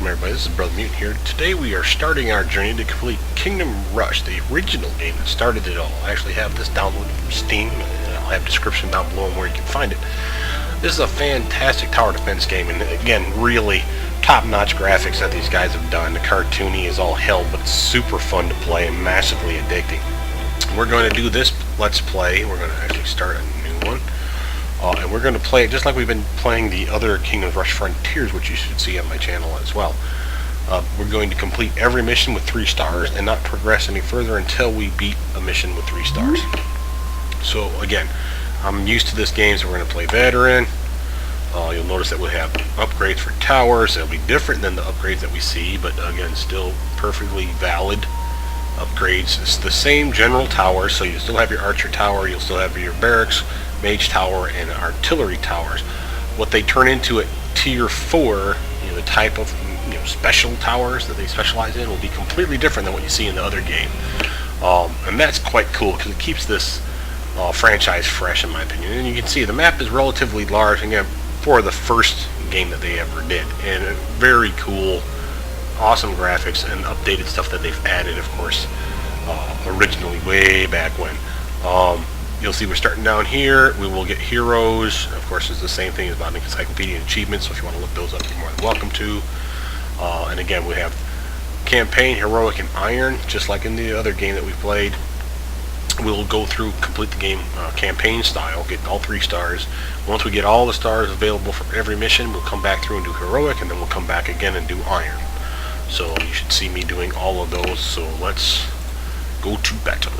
everybody, this is Brothermutant here. Today we are starting our journey to complete Kingdom Rush, the original game that started it all. I actually have this downloaded from Steam, and I'll have a description down below on where you can find it. This is a fantastic tower defense game, and again, really top-notch graphics that these guys have done. The cartoony is all hell, but it's super fun to play and massively addicting. We're going to do this Let's Play. We're going to actually start a new one. And we're going to play it just like we've been playing the other Kingdom Rush Frontiers, which you should see on my channel as well. We're going to complete every mission with 3 stars and not progress any further until we beat a mission with 3 stars. So again, I'm used to this game, so we're going to play Veteran. You'll notice that we'll have upgrades for towers. They'll be different than the upgrades that we see, but again, still perfectly valid upgrades. It's the same general tower, so you still have your archer tower, you'll still have your barracks, mage tower, and artillery towers. What they turn into at tier 4, the type of special towers that they specialize in, will be completely different than what you see in the other game. And that's quite cool because it keeps this franchise fresh, in my opinion. And you can see the map is relatively large, again, for the first game that they ever did. And very cool, awesome graphics and updated stuff that they've added, of course, originally way back when. You'll see we're starting down here. We will get heroes. Of course, it's the same thing as about encyclopedia and achievements, so if you want to look those up, you're more than welcome to. And again, we have campaign, heroic, and iron, just like in the other game that we played. We'll go through, complete the game campaign style, get all 3 stars. Once we get all the stars available for every mission, we'll come back through and do heroic, and then we'll come back again and do iron. So you should see me doing all of those. So let's go to battle.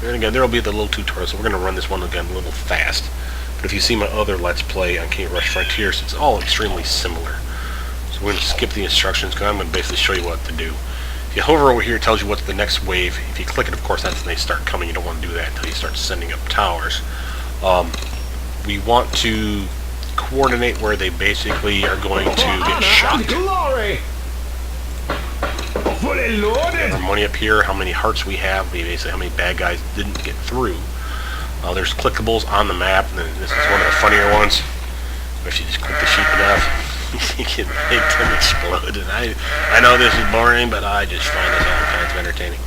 And again, there will be the little tutorial, so we're going to run this one again a little fast. But if you see my other Let's Play on Kingdom Rush Frontiers, it's all extremely similar. So we're going to skip the instructions because I'm going to basically show you what to do. If you hover over here, it tells you what's the next wave. If you click it, of course, that's when they start coming. You don't want to do that until you start sending up towers. We want to coordinate where they basically are going to get shot. Glory! We have our money up here, how many hearts we have, basically how many bad guys didn't get through. There's clickables on the map, and this is one of the funnier ones. If you just click the sheep enough, you can make them explode. And I know this is boring, but I just find this all kinds of entertaining.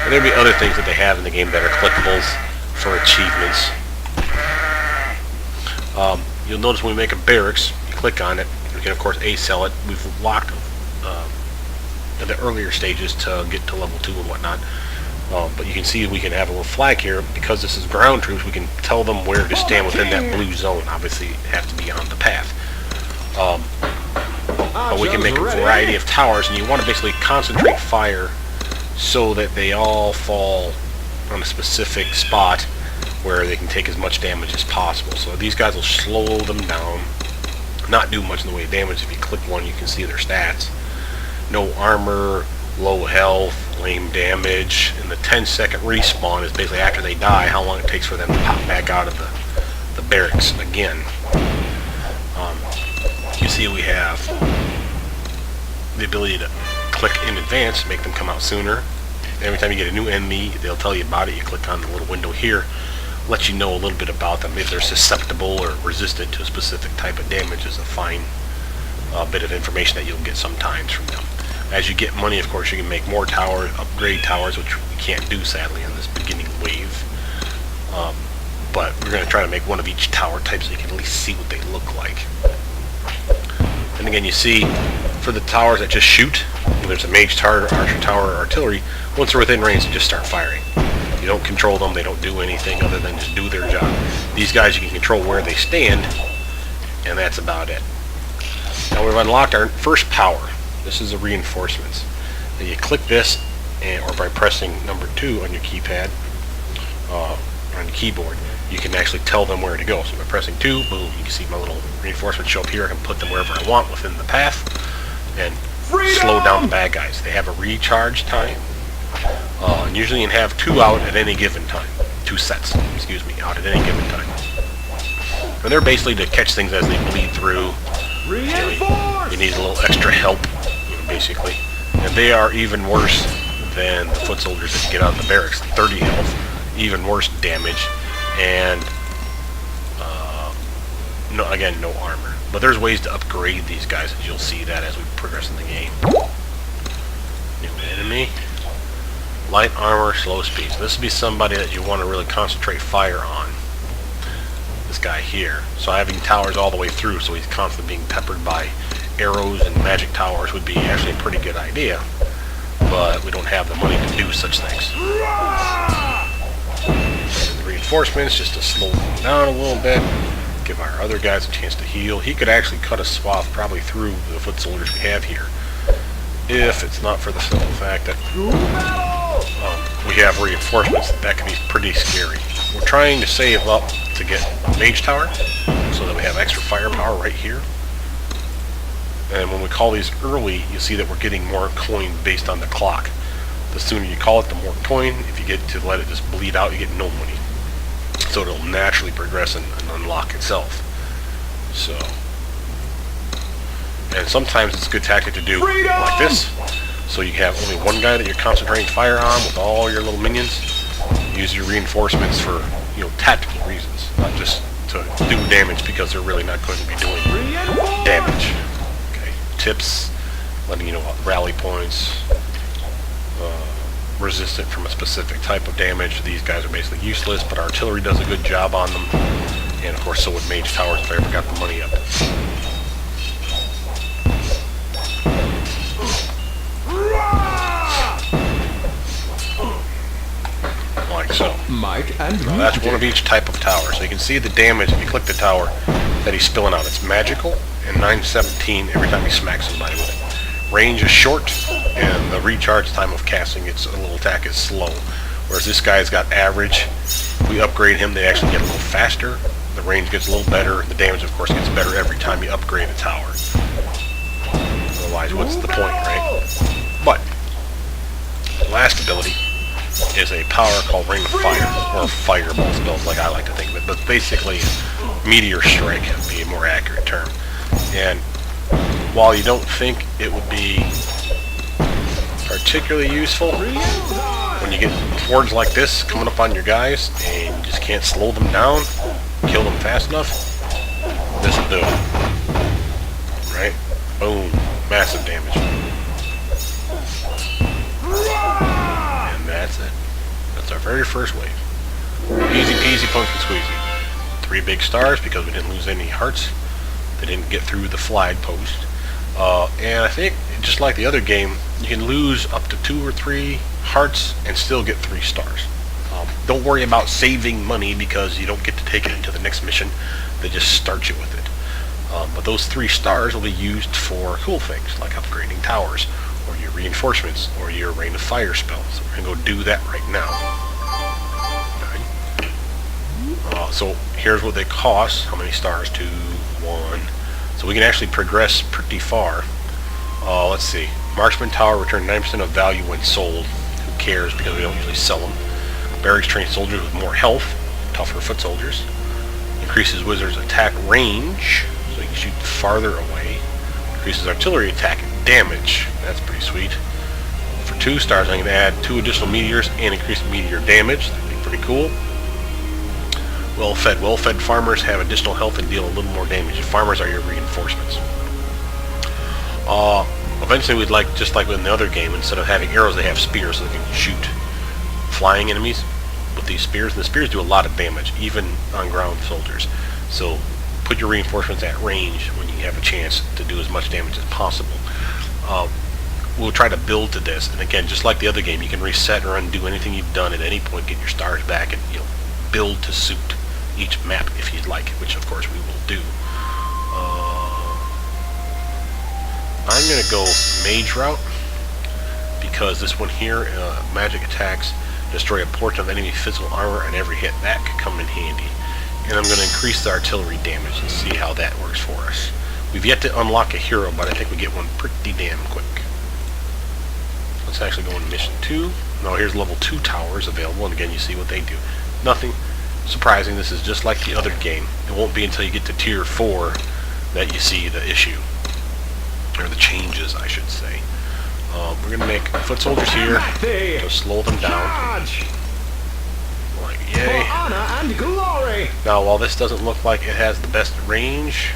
And there'll be other things that they have in the game that are clickables for achievements. You'll notice when we make a barracks, you click on it, we can of course sell it. We've locked in the earlier stages to get to level 2 and whatnot. But you can see we can have a little flag here. Because this is ground troops, we can tell them where to stand within that blue zone. Obviously, have to be on the path. But we can make a variety of towers, and you want to basically concentrate fire so that they all fall on a specific spot where they can take as much damage as possible. So these guys will slow them down, not do much in the way of damage. If you click one, you can see their stats. No armor, low health, lame damage, and the 10-second respawn is basically after they die, how long it takes for them to pop back out of the barracks again. You see we have the ability to click in advance, make them come out sooner. Every time you get a new enemy, they'll tell you about it. You click on the little window here, let you know a little bit about them. If they're susceptible or resistant to a specific type of damage is a fine bit of information that you'll get sometimes from them. As you get money, of course, you can make more towers, upgrade towers, which we can't do, sadly, on this beginning wave. But we're going to try to make one of each tower type so you can at least see what they look like. And again, you see, for the towers that just shoot, there's a mage tower, archer tower, or artillery. Once they're within range, just start firing. You don't control them, they don't do anything other than just do their job. These guys, you can control where they stand, and that's about it. Now we've unlocked our first power. This is the reinforcements. Now you click this, or by pressing number 2 on your keypad, on your keyboard, you can actually tell them where to go. So by pressing 2, boom, you can see my little reinforcements show up here. I can put them wherever I want within the path, and slow down the bad guys. They have a recharge time, and usually you can have 2 out at any given time. 2 sets, excuse me, out at any given time. And they're basically to catch things as they bleed through. You need a little extra help, basically. And they are even worse than the foot soldiers that you get out of the barracks. 30 health, even worse damage, and no armor. But there's ways to upgrade these guys, and you'll see that as we progress in the game. New enemy. Light armor, slow speed. So this would be somebody that you want to really concentrate fire on. This guy here. So having towers all the way through, so he's constantly being peppered by arrows and magic towers would be actually a pretty good idea. But we don't have the money to do such things. And reinforcements, just to slow them down a little bit. Give our other guys a chance to heal. He could actually cut a swath probably through the foot soldiers we have here. If it's not for the simple fact that we have reinforcements, that can be pretty scary. We're trying to save up to get a mage tower, so that we have extra firepower right here. And when we call these early, you see that we're getting more coin based on the clock. The sooner you call it, the more coin. If you get to let it just bleed out, you get no money. So it'll naturally progress and unlock itself. So, and sometimes it's a good tactic to do like this. So you have only one guy that you're concentrating fire on with all your little minions. Use your reinforcements for, tactical reasons, not just to do damage because they're really not going to be doing damage. Okay, tips, letting you know about rally points, resistant from a specific type of damage. These guys are basically useless, but artillery does a good job on them. And of course, so would mage towers if I ever got the money up. Like so. Now that's one of each type of tower. So you can see the damage if you click the tower that he's spilling out. It's magical and 917 every time he smacks somebody with it. Range is short, and the recharge time of casting its little attack is slow. Whereas this guy's got average. If we upgrade him, they actually get a little faster. The range gets a little better. The damage, of course, gets better every time you upgrade a tower. Otherwise, what's the point, right? But, the last ability is a power called Ring of Fire, or Fireball spells, like I like to think of it. But basically, Meteor Strike would be a more accurate term. And while you don't think it would be particularly useful, when you get hordes like this coming up on your guys and you just can't slow them down, kill them fast enough, this will do it. Right? Boom. Massive damage. And that's it. That's our very first wave. Easy peasy pumpkin squeezy. 3 big stars because we didn't lose any hearts. They didn't get through the flag post. And I think, just like the other game, you can lose up to 2 or 3 hearts and still get 3 stars. Don't worry about saving money because you don't get to take it into the next mission. They just start you with it. But those 3 stars will be used for cool things, like upgrading towers, or your reinforcements, or your Rain of Fire spell. So we're going to go do that right now. Okay. So here's what they cost. How many stars? 2, 1... So we can actually progress pretty far. Let's see. Marksman Tower return 9% of value when sold. Who cares, because we don't usually sell them. Barracks trained soldiers with more health. Tougher foot soldiers. Increases wizard's attack range, so you can shoot farther away. Increases artillery attack damage. That's pretty sweet. For 2 stars, I'm going to add 2 additional meteors and increase meteor damage. That'd be pretty cool. Well-fed farmers have additional health and deal a little more damage. Farmers are your reinforcements. Eventually we'd like, just like in the other game, instead of having arrows, they have spears so they can shoot flying enemies with these spears. And the spears do a lot of damage, even on ground soldiers. So put your reinforcements at range when you have a chance to do as much damage as possible. We'll try to build to this, and again, just like the other game, you can reset or undo anything you've done at any point, get your stars back, and build to suit each map if you'd like, which of course we will do. I'm going to go mage route because this one here, magic attacks destroy a portion of enemy physical armor and every hit. That could come in handy. And I'm going to increase the artillery damage and see how that works for us. We've yet to unlock a hero, but I think we get one pretty damn quick. Let's actually go into mission 2. Now here's level 2 towers available, and again you see what they do. Nothing surprising. This is just like the other game. It won't be until you get to tier 4 that you see the issue, or the changes, I should say. We're going to make foot soldiers here to slow them down. Like, yay. Now, while this doesn't look like it has the best range,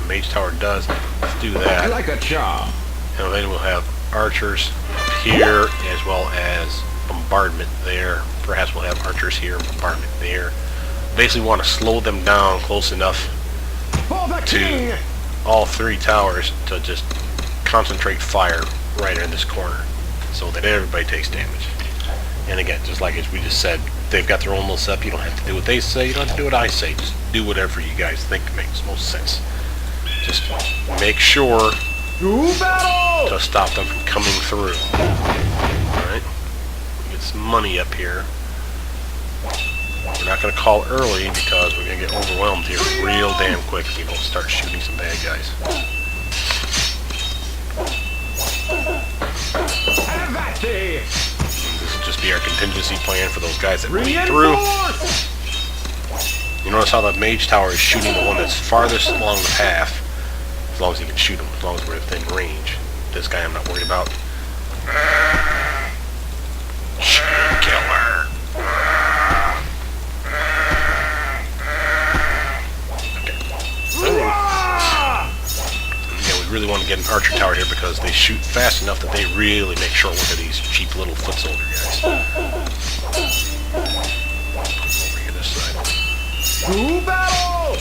the mage tower does. Let's do that. Like a job. And then we'll have archers up here as well as bombardment there. Perhaps we'll have archers here and bombardment there. Basically want to slow them down close enough to all three towers to just concentrate fire right in this corner so that everybody takes damage. And again, just like as we just said, they've got their own little setup. You don't have to do what they say, you don't have to do what I say. Just do whatever you guys think makes most sense. Just make sure to stop them from coming through. Alright? Get some money up here. We're not going to call early because we're going to get overwhelmed here real damn quick if we don't start shooting some bad guys. This will just be our contingency plan for those guys that bleed through. You notice how the mage tower is shooting the one that's farthest along the path. As long as he can shoot him, as long as we're within range. This guy I'm not worried about. Killer. Yeah, we really want to get an archer tower here because they shoot fast enough that they really make short work of these cheap little foot soldier guys. Over here this side. To battle!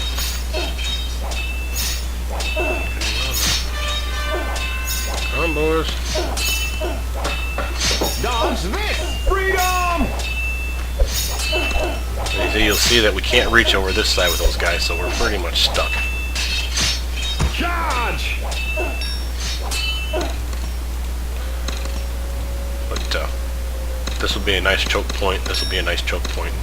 Come on, boys. Dodge this! Freedom! You'll see that we can't reach over this side with those guys, so we're pretty much stuck. Charge! But this will be a nice choke point. This will be a nice choke point.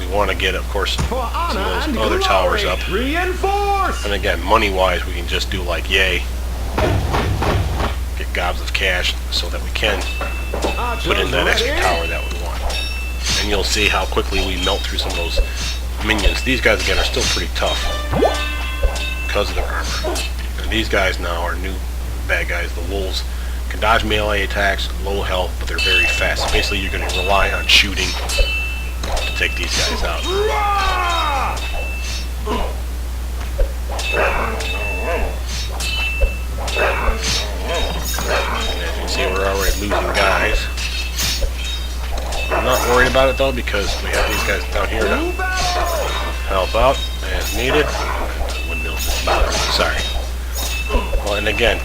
We want to get, of course, some of those other towers up. Reinforce! And again, money-wise, we can just do like yay. Get gobs of cash so that we can put in that extra tower that we want. And you'll see how quickly we melt through some of those minions. These guys, again, are still pretty tough because of their armor. And these guys now are new bad guys. The wolves can dodge melee attacks, low health, but they're very fast. So basically, you're going to rely on shooting to take these guys out. And as you can see, we're already losing guys. I'm not worried about it though because we have these guys down here to help out as needed. Windmills is bothering me, sorry. Well, and again,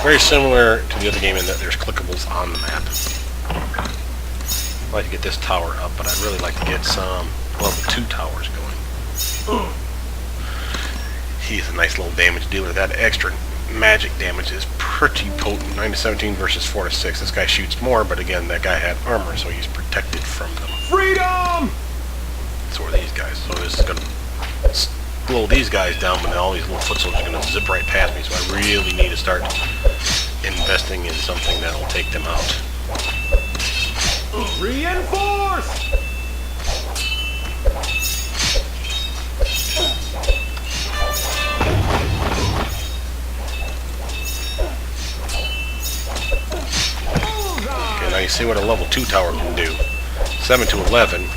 very similar to the other game in that there's clickables on the map. I'd like to get this tower up, but I'd really like to get some level 2 towers going. He's a nice little damage dealer. That extra magic damage is pretty potent. 9 to 17 versus 4 to 6. This guy shoots more, but again, that guy had armor, so he's protected from them. Freedom! So are these guys. So this is going to slow these guys down, but now all these little foot soldiers are going to zip right past me, so I really need to start investing in something that'll take them out. Reinforce! Okay, now you see what a level 2 tower can do. 7 to 11,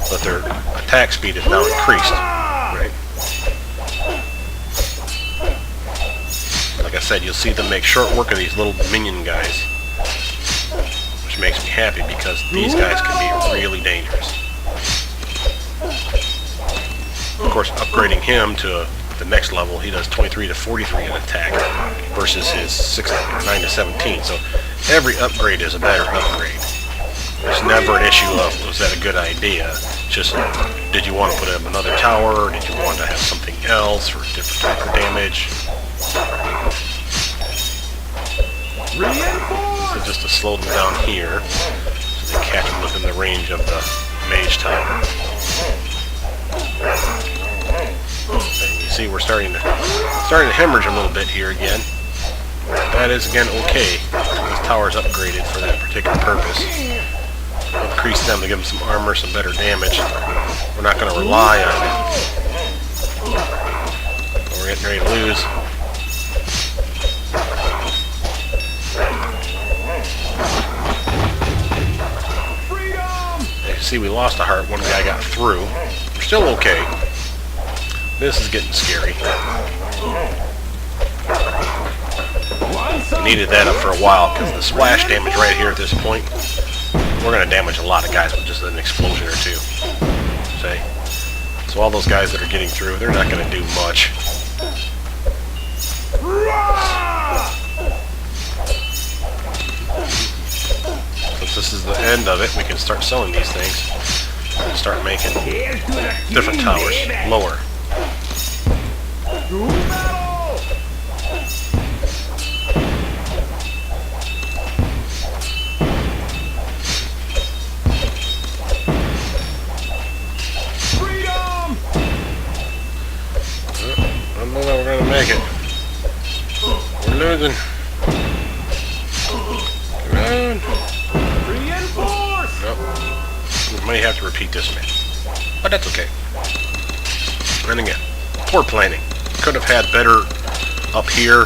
but their attack speed is now increased, right? Like I said, you'll see them make short work of these little minion guys, which makes me happy because these guys can be really dangerous. Of course, upgrading him to the next level, he does 23 to 43 in attack versus his 9 to 17. So every upgrade is a better upgrade. It's never an issue of, was that a good idea? It's just, did you want to put up another tower? Or did you want to have something else for a different type of damage? So just to slow them down here, so they catch them within the range of the mage tower. And you see we're starting to hemorrhage a little bit here again. That is again okay. This tower's upgraded for that particular purpose. Increase them to give them some armor, some better damage. We're not going to rely on it. We're getting ready to lose. As you see, we lost a heart. One guy got through. We're still okay. This is getting scary. We needed that up for a while because the splash damage right here at this point, we're going to damage a lot of guys with just an explosion or two. See? So all those guys that are getting through, they're not going to do much. Since this is the end of it, we can start selling these things and start making different towers lower. I don't know that we're going to make it. We're losing. Come on. Reinforce! Nope. We may have to repeat this man. But that's okay. And again, poor planning. Could have had better up here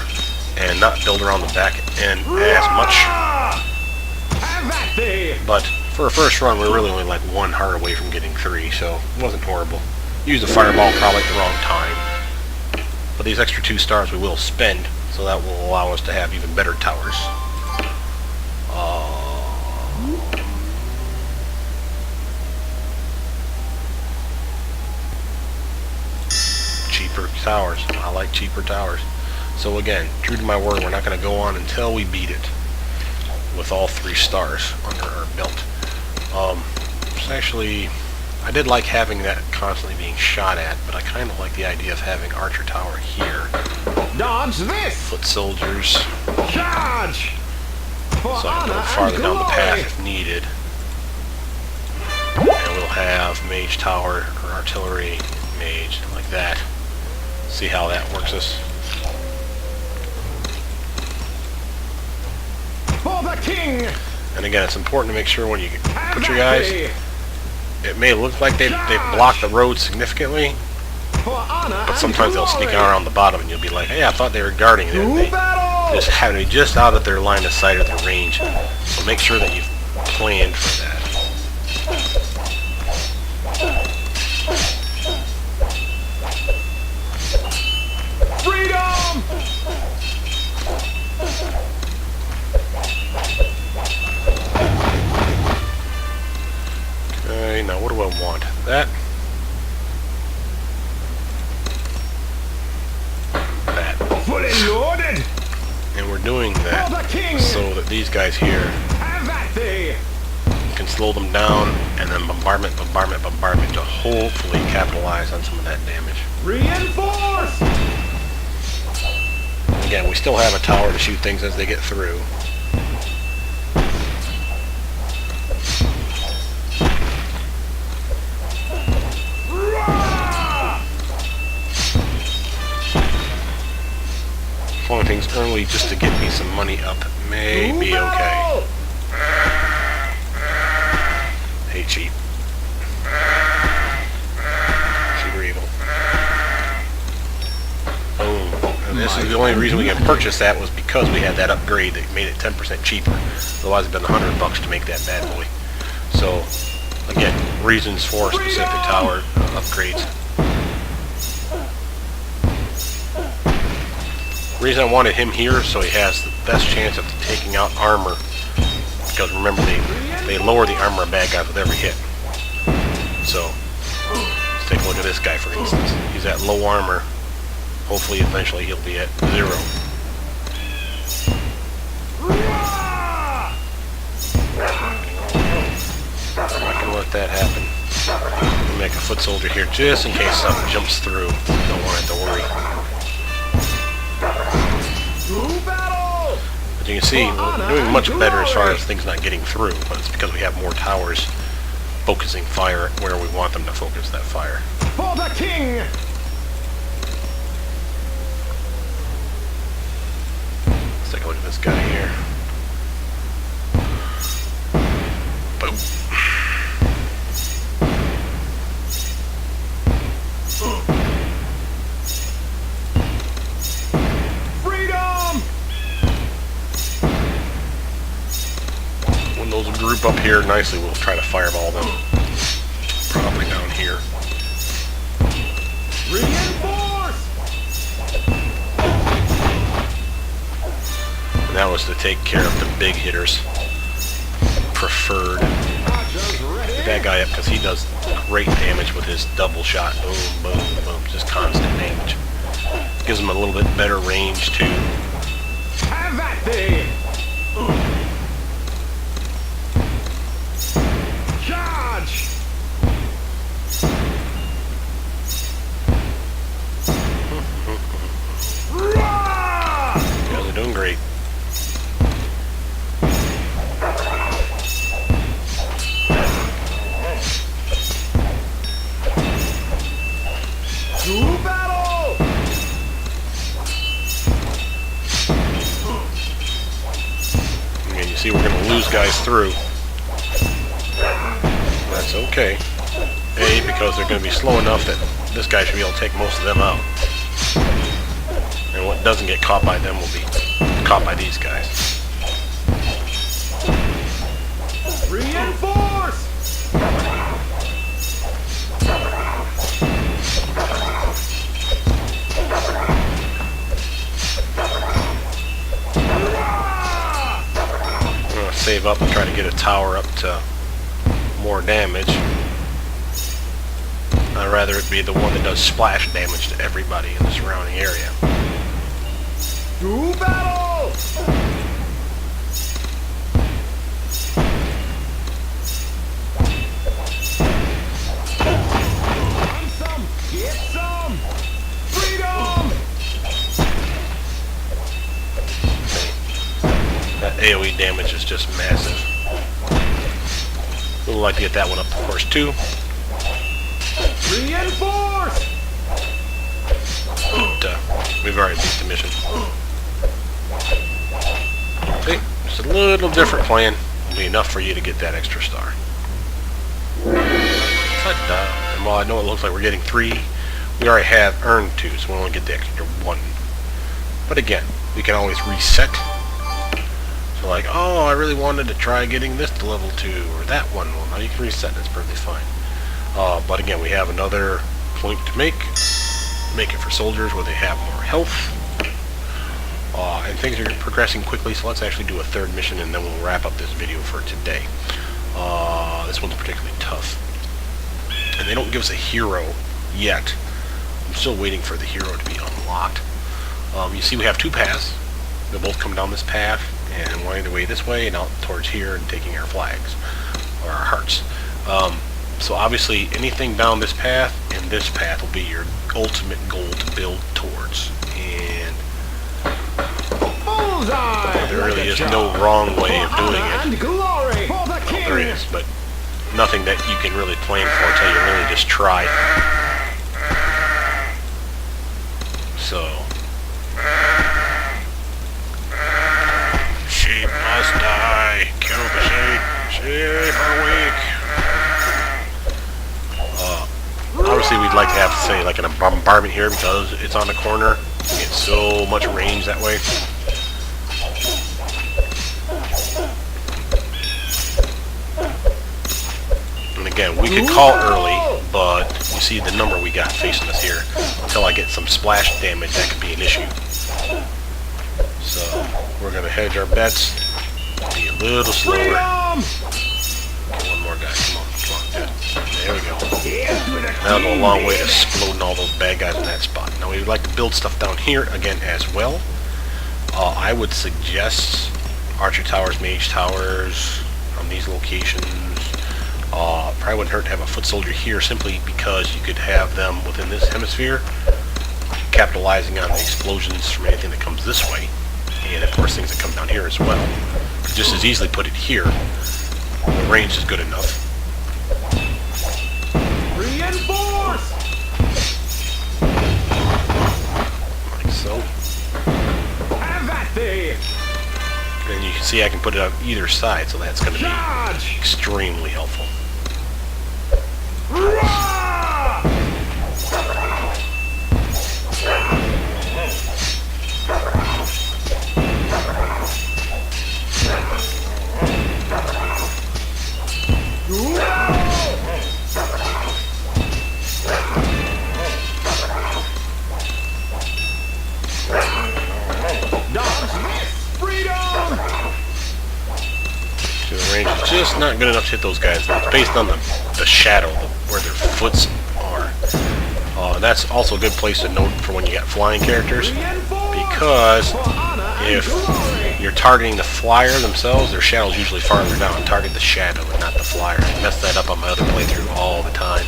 and not build around the back end as much. Have that thing! But for a first run, we're really only like one heart away from getting 3, so it wasn't horrible. Used a fireball probably at the wrong time. But these extra 2 stars we will spend, so that will allow us to have even better towers. Cheaper towers. I like cheaper towers. So again, true to my word, we're not going to go on until we beat it with all 3 stars under our belt. It's actually, I did like having that constantly being shot at, but I kind of like the idea of having Archer Tower here. Dodge this! Foot soldiers, Charge! For so I can go honor farther and down the path glory. if needed. And we'll have Mage Tower or Artillery Mage, like that. See how that works us. For the king! And again, it's important to make sure when you Have put your that guys, thing. it may look like they block the road significantly, For honor but sometimes they'll sneak out around the bottom and you'll be like, hey, I thought they were guarding it. To They battle! just have to be just out of their line of sight or their range. So make sure that you've planned for that. Freedom! Okay, now what do I want? That. That. Fully loaded! And we're doing For the that king! so that these guys here Have that thing! can slow them down and then bombardment to hopefully capitalize on some of that damage. Reinforce! Again, we still have a tower to shoot things as they get through. Falling things early just to get me some money up may be okay. Hey, cheap. Super evil. Boom. And this is the only reason we can purchase that was because we had that upgrade that made it 10% cheaper. Otherwise, it'd been $100 to make that bad boy. So, again, reasons for specific tower upgrades. The reason I wanted him here so he has the best chance of taking out armor, because remember they lower the armor of bad guys with every hit. So let's take a look at this guy for instance. He's at low armor. Hopefully eventually he'll be at 0. I can let that happen. We'll make a foot soldier here just in case something jumps through. Don't want to worry. But you can see we're doing much better as far as things not getting through, but it's because we have more towers focusing fire where we want them to focus that fire. For the king! Let's take a look at this guy here. Boom. When those group up here nicely, we'll try to fireball them. Probably down here. Reinforce! And that was to take care of the big hitters. Preferred. Get that guy up because he does great damage with his double shot. Boom, boom, boom. Just constant damage. Gives him a little bit better range too. Have that thing! Charge! Yeah, they're doing great. To battle! And you see we're going to lose guys through. That's okay. A, because they're going to be slow enough that this guy should be able to take most of them out. And what doesn't get caught by them will be caught by these guys. Reinforce! I'm going to save up and try to get a tower up to more damage. I'd rather it be the one that does splash damage to everybody in the surrounding area. To battle! Want some? Get some! Freedom! That AoE damage is just massive. We'd like to get that one up, of course, too. Reinforce! But, we've already beat the mission. See, it's a little different plan. Will be enough for you to get that extra star. And while I know it looks like we're getting 3, we already have earned 2, so we only get the extra 1. But again, we can always reset. So like, oh, I really wanted to try getting this to level 2, or that one. Well, now you can reset, that's perfectly fine. But again, we have another point to make. Make it for soldiers where they have more health. And things are progressing quickly, so let's actually do a third mission and then we'll wrap up this video for today. This one's particularly tough. And they don't give us a hero yet. I'm still waiting for the hero to be unlocked. You see we have 2 paths. They both come down this path and wind their way this way and out towards here and taking our flags, or our hearts. So obviously anything down this path and this path will be your ultimate goal to build towards. And Bullseye! there really is no wrong way of doing it. And glory for the Well, king! there is, but nothing that you can really plan for until you really just try. So, sheep must die. Kill the sheep. Sheep are weak. Obviously, we'd like to have, say, like a bombardment here because it's on the corner. You get so much range that way. And again, we could call early, but you see the number we got facing us here. Until I get some splash damage, that could be an issue. So, we're going to hedge our bets. Be a little slower. Freedom! Get one more guy. Come on, come on. Good. There we go. That'll go a long way to exploding all those bad guys in that spot. Now, we would like to build stuff down here again as well. I would suggest archer towers, mage towers on these locations. Probably wouldn't hurt to have a foot soldier here simply because you could have them within this hemisphere capitalizing on the explosions from anything that comes this way. And of course things that come down here as well. Could just as easily put it here. The range is good enough. Reinforce! Like so. Have that thing! And you can see I can put it on either side, so that's going to be Charge! extremely helpful. Rah! Dogs miss! Freedom! range is just not good enough to hit those guys. It's based on the shadow, where their foots are. That's also a good place to note for when you got flying characters, because if you're targeting the flyer themselves, their shadow's usually farther down. Target the shadow and not the flyer. I mess that up on my other playthrough all the time.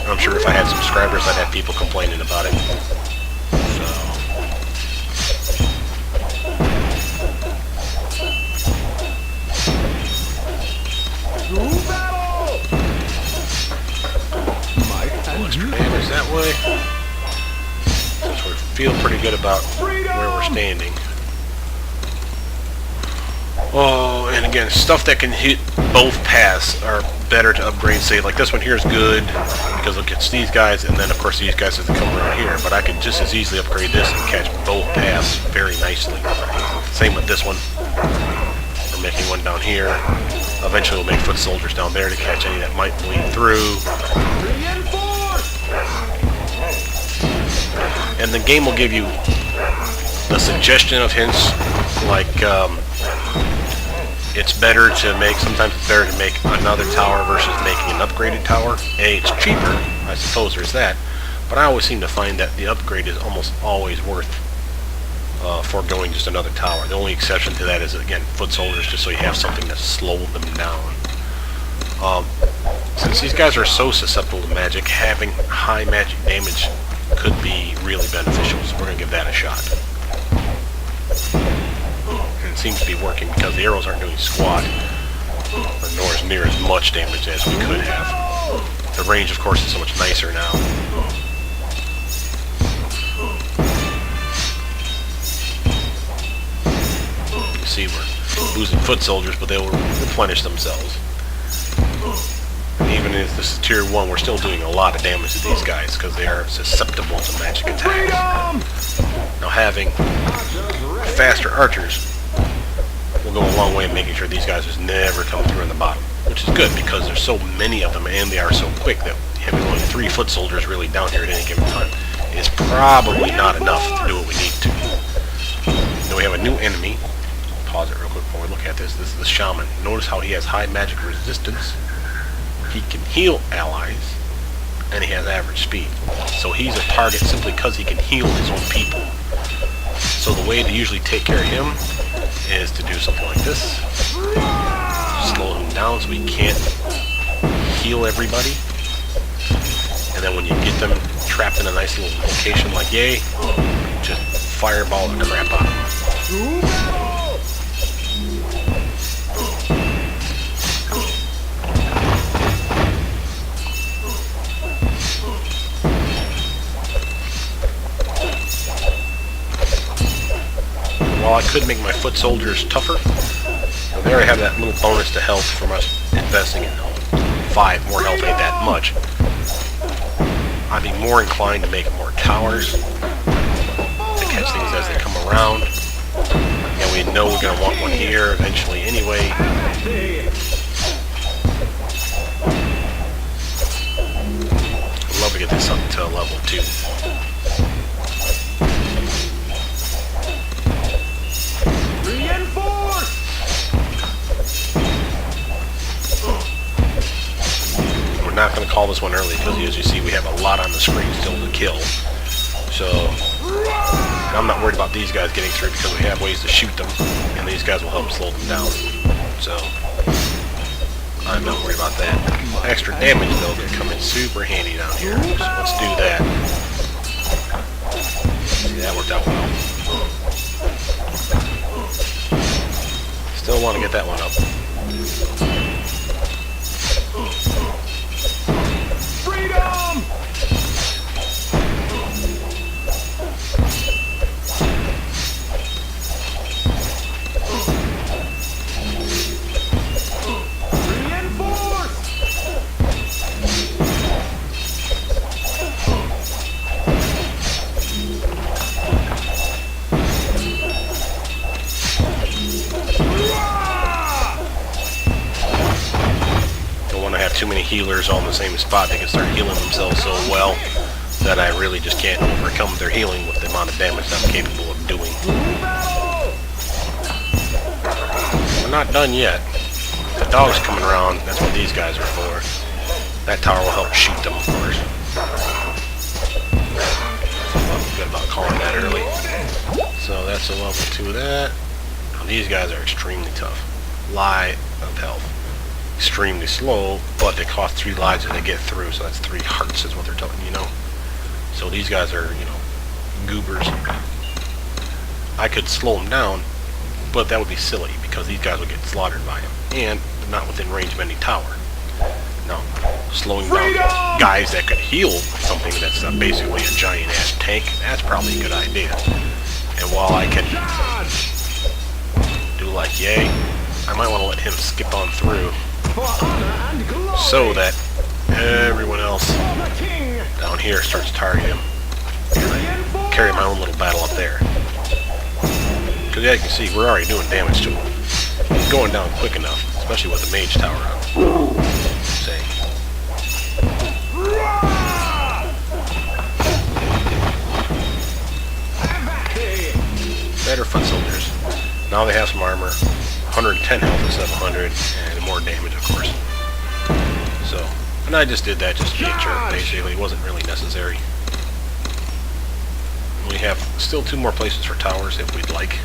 I'm sure if I had subscribers, I'd have people complaining about it. Extra damage that way. Since we feel pretty good about where we're standing. Oh, and again, stuff that can hit both paths are better to upgrade. Say, like this one here is good because it gets these guys, and then of course these guys have to come around here. But I could just as easily upgrade this and catch both paths very nicely. Same with this one. We're making one down here. Eventually we'll make foot soldiers down there to catch any that might bleed through. And the game will give you the suggestion of hints, like sometimes it's better to make another tower versus making an upgraded tower. A, it's cheaper, I suppose there's that, but I always seem to find that the upgrade is almost always worth foregoing just another tower. The only exception to that is, again, foot soldiers, just so you have something to slow them down. Since these guys are so susceptible to magic, having high magic damage could be really beneficial, so we're going to give that a shot. And it seems to be working because the arrows aren't doing squat, or nor as near as much damage as we could have. The range, of course, is so much nicer now. You see, we're losing foot soldiers, but they will replenish themselves. Even if this is tier 1, we're still doing a lot of damage to these guys because they are susceptible to magic attacks. Now having faster archers will go a long way in making sure these guys just never come through in the bottom, which is good because there's so many of them and they are so quick that having only 3 foot soldiers really down here at any given time is probably not enough to do what we need to. Then we have a new enemy. Pause it real quick before we look at this. This is the Shaman. Notice how he has high magic resistance. He can heal allies, and he has average speed. So he's a target simply because he can heal his own people. So the way to usually take care of him is to do something like this. Slow him down so he can't heal everybody. And then when you get them trapped in a nice little location like yay, just fireball the crap out of them. While I could make my foot soldiers tougher, and there I have that little bonus to health from us investing in 5 more health, ain't that much. I'd be more inclined to make more towers to catch things as they come around. And we know we're going to want one here eventually anyway. I'd love to get this up to level 2. We're not going to call this one early because, as you see, we have a lot on the screen still to kill. So I'm not worried about these guys getting through because we have ways to shoot them, and these guys will help slow them down. So I'm not worried about that. Extra damage, though, going to come in super handy down here. So let's do that. See, that worked out well. Still want to get that one up. Freedom! Too many healers all in the same spot. They can start healing themselves so well that I really just can't overcome their healing with the amount of damage that I'm capable of doing. We're not done yet. dogs coming around, that's what these guys are for. That tower will help shoot them, of course. Good about calling that early. So that's a level 2 of that. Now these guys are extremely tough. Lie of health. Extremely slow, but they cost 3 lives and they get through, so that's 3 hearts is what they're telling you, So these guys are, goobers. I could slow them down, but that would be silly because these guys would get slaughtered by him, and they're not within range of any tower. Now, slowing down guys that could heal something that's basically a giant-ass tank, that's probably a good idea. And while I can do like yay, I might want to let him skip on through so that everyone else down here starts targeting him. And I carry my own little battle up there. Because yeah, you can see we're already doing damage to him. He's going down quick enough, especially with the mage tower up. Say. Better foot soldiers. Now they have some armor. 110 health instead of 100, and more damage, of course. So, and I just did that just to be a jerk, basically. It wasn't really necessary. We have still 2 more places for towers if we'd like.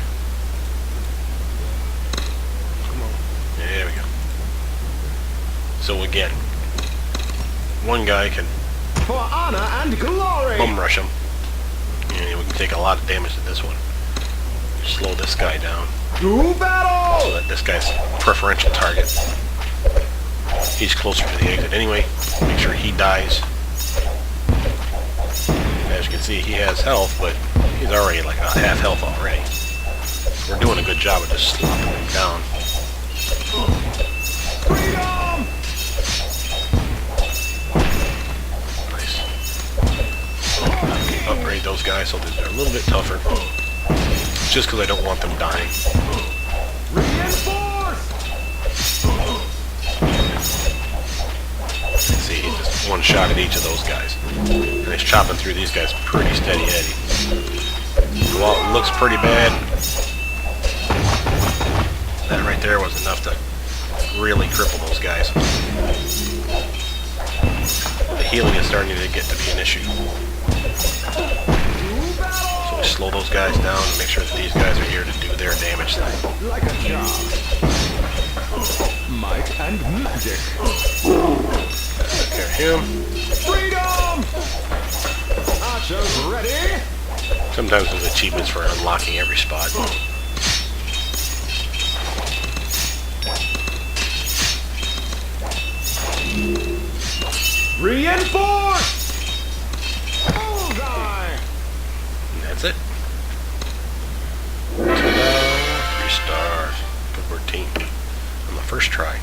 Come on. There we go. So again, one guy can for honor and glory. Bum rush him. And we can take a lot of damage to this one. Slow this guy down. Do battle! So that this guy's preferential target. He's closer to the exit anyway. Make sure he dies. As you can see, he has health, but he's already like about half health already. We're doing a good job of just slopping him down. Freedom! Nice. Upgrade those guys so that they're a little bit tougher. Just because I don't want them dying. Reinforce! See, he just one shot at each of those guys. And he's chopping through these guys pretty steady-heady. Well, it looks pretty bad. That right there was enough to really cripple those guys. The healing is starting to get to be an issue. So we slow those guys down and make sure that these guys are here to do their damage thing. Like a job. Might and magic. Take care of him. Freedom! Archers ready? Sometimes there's achievements for unlocking every spot. Reinforce! Bullseye! And that's it. Ta-da! 3 stars. Good work, team. On the first try.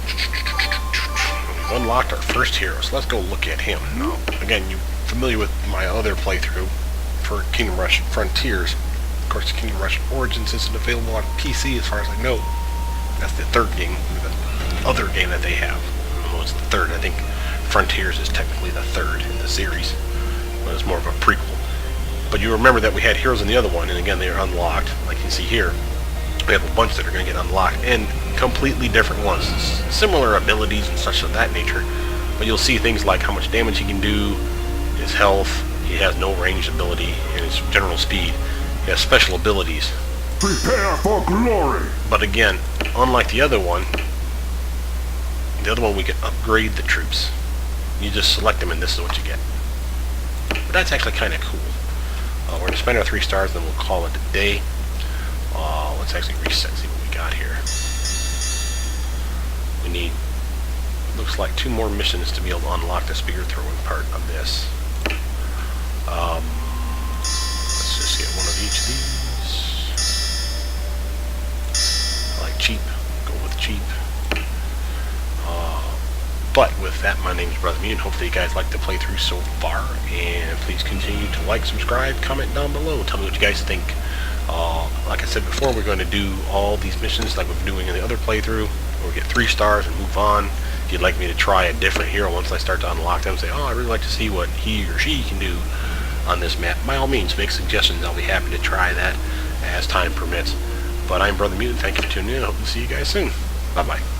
We've unlocked our first hero, so let's go look at him. Now, again, you're familiar with my other playthrough for Kingdom Rush Frontiers. Of course, Kingdom Rush Origins isn't available on PC as far as I know. That's the 3rd game, the other game that they have. Well, it's the 3rd. I think Frontiers is technically the 3rd in the series, but it's more of a prequel. But you remember that we had heroes in the other one, and again, they are unlocked. Like you see here, we have a bunch that are going to get unlocked, and completely different ones. Similar abilities and such of that nature, but you'll see things like how much damage he can do, his health, he has no ranged ability, and his general speed. He has special abilities. Prepare for glory! But again, unlike the other one we can upgrade the troops. You just select them and this is what you get. But that's actually kind of cool. We're going to spend our 3 stars, then we'll call it a day. Let's actually reset, see what we got here. We need, looks like 2 more missions to be able to unlock the spear throwing part of this. Let's just get one of each of these. I like cheap, go with cheap. But with that, my name is Brothermutant. Hopefully you guys like the playthrough so far, and please continue to like, subscribe, comment down below. Tell me what you guys think. Like I said before, we're going to do all these missions like we've been doing in the other playthrough. We'll get 3 stars and move on. If you'd like me to try a different hero once I start to unlock them, say, oh, I really like to see what he or she can do on this map, by all means, make suggestions. I'll be happy to try that as time permits. But I'm Brothermutant. Thank you for tuning in. I hope to see you guys soon. Bye-bye.